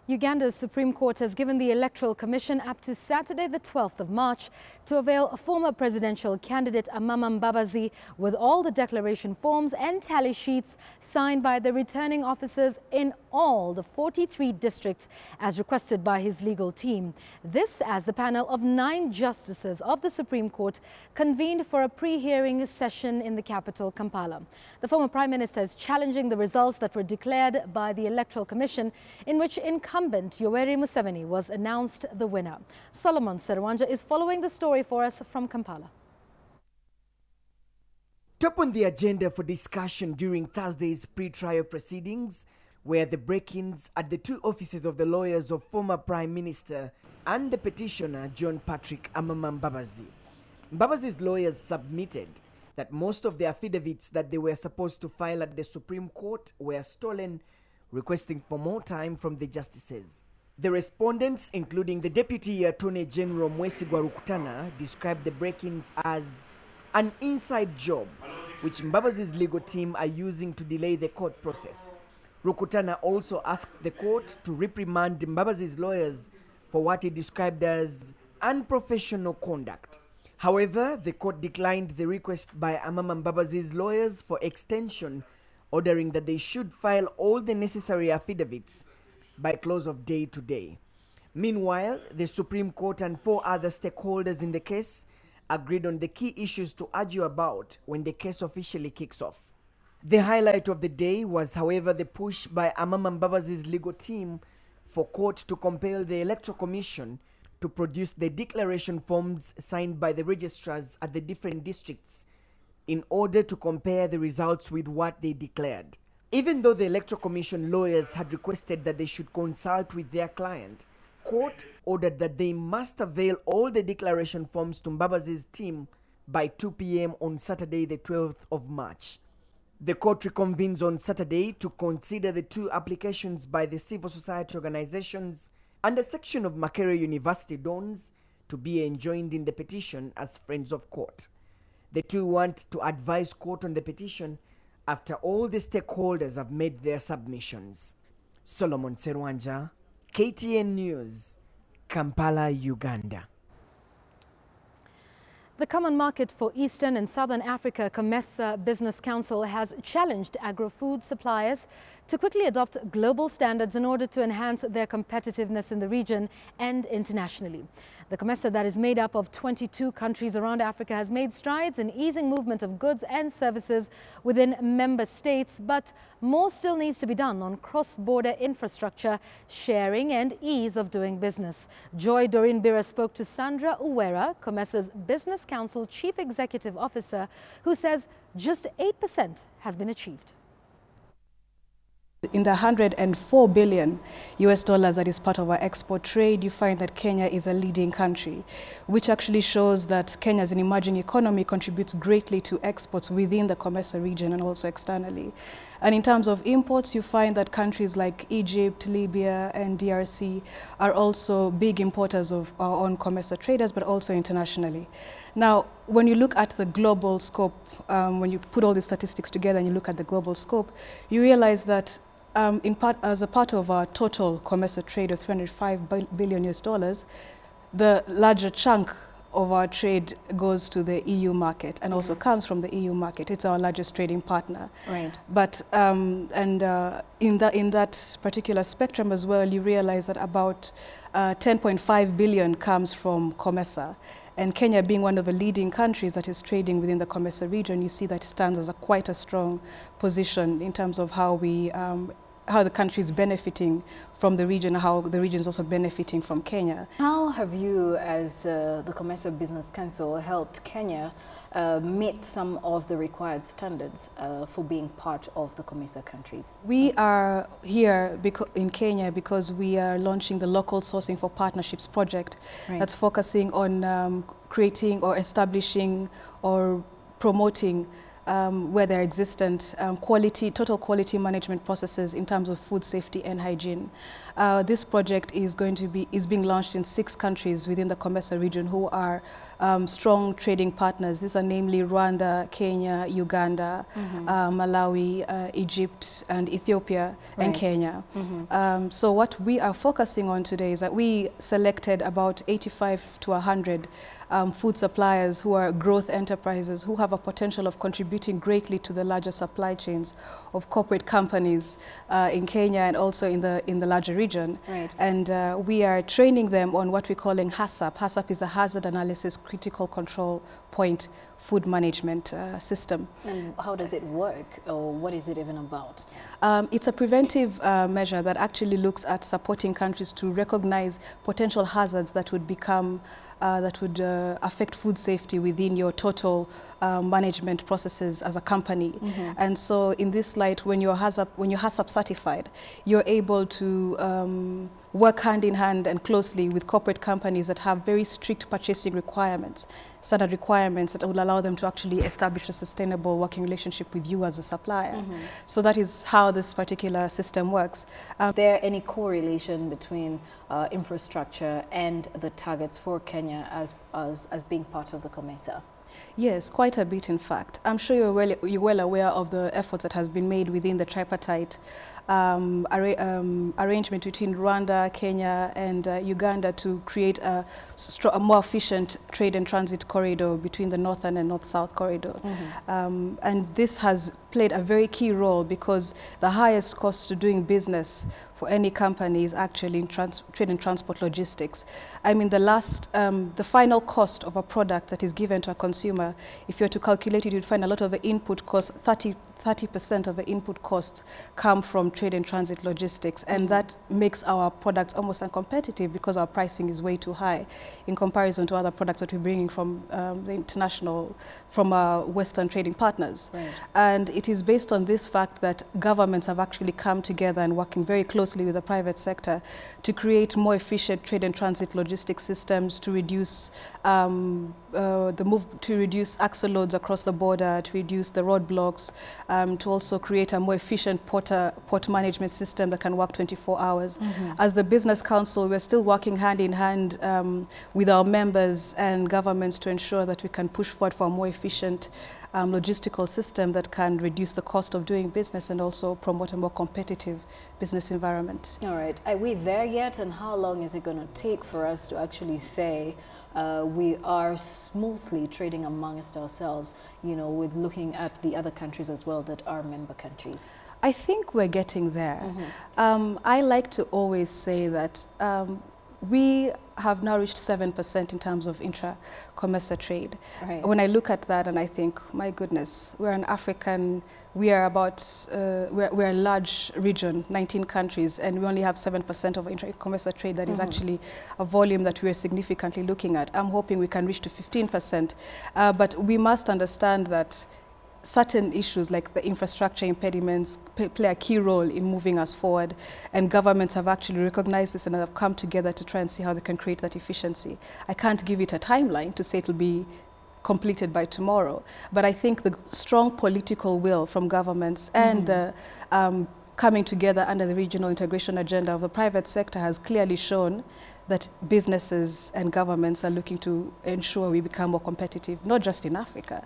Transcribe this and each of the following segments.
Uganda's Supreme Court has given the Electoral Commission up to Saturday, the 12th of March, to avail former presidential candidate Amama Mbabazi with all the declaration forms and tally sheets signed by the returning officers in all the 43 districts as requested by his legal team. This as the panel of 9 justices of the Supreme Court convened for a pre-hearing session in the capital, Kampala. The former Prime Minister is challenging the results that were declared by the Electoral Commission, in which incumbent Yoweri Museveni was announced the winner. Solomon Serwanja is following the story for us from Kampala. Top on the agenda for discussion during Thursday's pre-trial proceedings were the break-ins at the 2 offices of the lawyers of former Prime Minister and the petitioner John Patrick Amama Mbabazi. Mbabazi's lawyers submitted that most of the affidavits that they were supposed to file at the Supreme Court were stolen, requesting for more time from the justices. The respondents, including the Deputy Attorney General Mwesigwa Rukutana, described the break-ins as an inside job, which Mbabazi's legal team are using to delay the court process. Rukutana also asked the court to reprimand Mbabazi's lawyers for what he described as unprofessional conduct. However, the court declined the request by Amama Mbabazi's lawyers for extension, ordering that they should file all the necessary affidavits by close of day today. Meanwhile, the Supreme Court and 4 other stakeholders in the case agreed on the key issues to argue about when the case officially kicks off. The highlight of the day was, however, the push by Amama Mbabazi's legal team for court to compel the Electoral Commission to produce the declaration forms signed by the registrars at the different districts in order to compare the results with what they declared. Even though the Electoral Commission lawyers had requested that they should consult with their client, court ordered that they must avail all the declaration forms to Mbabazi's team by 2 p.m. on Saturday, the 12th of March. The court reconvenes on Saturday to consider the 2 applications by the civil society organizations and a section of Makerere University dons to be enjoined in the petition as friends of court. The 2 want to advise court on the petition after all the stakeholders have made their submissions. Solomon Serwanja, KTN News, Kampala, Uganda. The Common Market for Eastern and Southern Africa COMESA Business Council has challenged agro-food suppliers to quickly adopt global standards in order to enhance their competitiveness in the region and internationally. The COMESA, that is made up of 22 countries around Africa, has made strides in easing movement of goods and services within member states, but more still needs to be done on cross-border infrastructure, sharing and ease of doing business. Joy Doreen Bira spoke to Sandra Uwera, COMESA's Business Council Chief Executive Officer, who says just 8% has been achieved. In the $104 billion that is part of our export trade, you find that Kenya is a leading country, which actually shows that Kenya as an emerging economy contributes greatly to exports within the COMESA region and also externally. And in terms of imports, you find that countries like Egypt, Libya, and DRC are also big importers of our own COMESA traders, but also internationally. Now, when you look at the global scope, when you put all these statistics together and you look at the global scope, you realize that as a part of our total COMESA trade of $305 billion, the larger chunk of our trade goes to the EU market and also comes from the EU market. It's our largest trading partner. Right. But in that particular spectrum as well, you realize that about 10.5 billion comes from COMESA. And Kenya being one of the leading countries that is trading within the COMESA region, you see that stands as quite a strong position in terms of how the country is benefiting from the region, how the region is also benefiting from Kenya. How have you, as the COMESA Business Council, helped Kenya meet some of the required standards for being part of the COMESA countries? We are here in Kenya because we are launching the Local Sourcing for Partnerships project. Right. That's focusing on creating or establishing or promoting where there are existent total quality management processes in terms of food safety and hygiene. This project is being launched in 6 countries within the COMESA region who are strong trading partners. These are namely Rwanda, Kenya, Uganda, Malawi, Egypt, and Ethiopia, and Kenya. So what we are focusing on today is that we selected about 85 to 100 food suppliers who are growth enterprises who have a potential of contributing greatly to the larger supply chains of corporate companies in Kenya and also in the larger region. And we are training them on what we're calling HACCP. HACCP is a Hazard Analysis Critical Control Point food management system. And how does it work, or what is it even about? It's a preventive measure that actually looks at supporting countries to recognize potential hazards that would affect food safety within your total management processes as a company. And so in this light, when you're HACCP certified, you're able to work hand in hand and closely with corporate companies that have very strict purchasing requirements, standard requirements that will allow them to actually establish a sustainable working relationship with you as a supplier. So that is how this particular system works. Is there any correlation between infrastructure and the targets for Kenya as being part of the COMESA? Yes, quite a bit, in fact. I'm sure you're well aware of the efforts that has been made within the tripartite arrangement between Rwanda, Kenya, and Uganda to create a more efficient trade and transit corridor between the northern and north-south corridor. And this has played a very key role because the highest cost to doing business for any company is actually in trade and transport logistics. I mean, the final cost of a product that is given to a consumer, if you're to calculate it, you'd find a lot of the input costs, 30% of the input costs come from trade and transit logistics, and that makes our products almost uncompetitive because our pricing is way too high in comparison to other products that we're bringing from from our Western trading partners. And it is based on this fact that governments have actually come together and working very closely with the private sector to create more efficient trade and transit logistics systems to reduce to reduce axle loads across the border, to reduce the roadblocks, to also create a more efficient port management system that can work 24 hours. As the Business Council, we're still working hand in hand with our members and governments to ensure that we can push forward for a more efficient logistical system that can reduce the cost of doing business and also promote a more competitive business environment. All right. Are we there yet? And how long is it going to take for us to actually say we are smoothly trading amongst ourselves, you know, with looking at the other countries as well that are member countries? I think we're getting there. I like to always say that we have now reached 7% in terms of intra-COMESA trade. When I look at that and I think, my goodness, we're an African, we're a large region, 19 countries, and we only have 7% of intra-COMESA trade. That is actually a volume that we're significantly looking at. I'm hoping we can reach to 15%, but we must understand that certain issues like the infrastructure impediments play a key role in moving us forward, and governments have actually recognized this and have come together to try and see how they can create that efficiency. I can't give it a timeline to say it will be completed by tomorrow, but I think the strong political will from governments and the coming together under the regional integration agenda of the private sector has clearly shown that businesses and governments are looking to ensure we become more competitive, not just in Africa,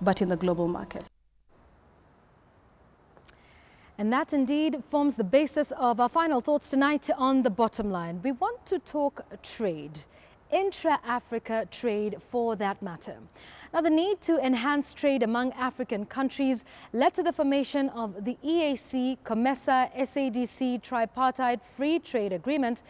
but in the global market. And that indeed forms the basis of our final thoughts tonight on The Bottom Line. We want to talk trade, intra-Africa trade for that matter. Now, the need to enhance trade among African countries led to the formation of the EAC, COMESA, SADC tripartite free trade agreement,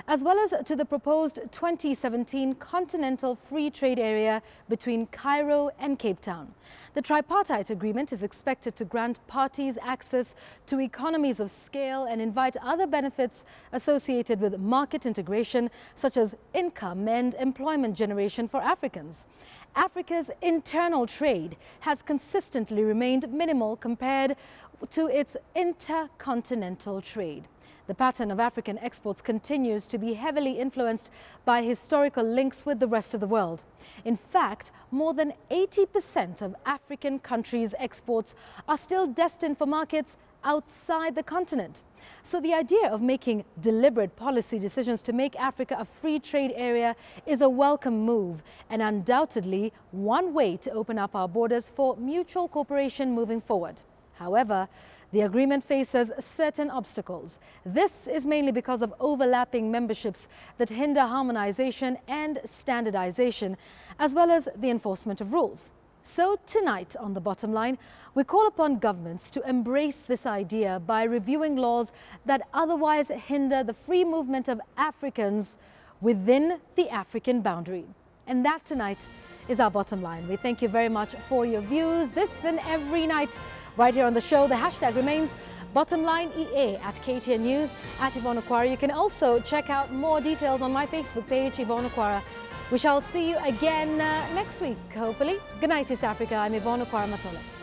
as well as to the proposed 2017 Continental Free Trade Area between Cairo and Cape Town. The tripartite agreement is expected to grant parties access to economies of scale and invite other benefits associated with market integration, such as income and employment generation for Africans. Africa's internal trade has consistently remained minimal compared to its intercontinental trade. The pattern of African exports continues to be heavily influenced by historical links with the rest of the world. In fact, more than 80% of African countries' exports are still destined for markets outside the continent. So the idea of making deliberate policy decisions to make Africa a free trade area is a welcome move and undoubtedly one way to open up our borders for mutual cooperation moving forward. However, the agreement faces certain obstacles. This is mainly because of overlapping memberships that hinder harmonization and standardization, as well as the enforcement of rules. So tonight on The Bottom Line, we call upon governments to embrace this idea by reviewing laws that otherwise hinder the free movement of Africans within the African boundary. And that tonight is our Bottom Line. We thank you very much for your views this and every night. Right here on the show, the hashtag remains BottomLineEA at KTN News, at Yvonne Okwara. You can also check out more details on my Facebook page, Yvonne Okwara. We shall see you again next week, hopefully. Good night, East Africa. I'm Yvonne Okwara Matole.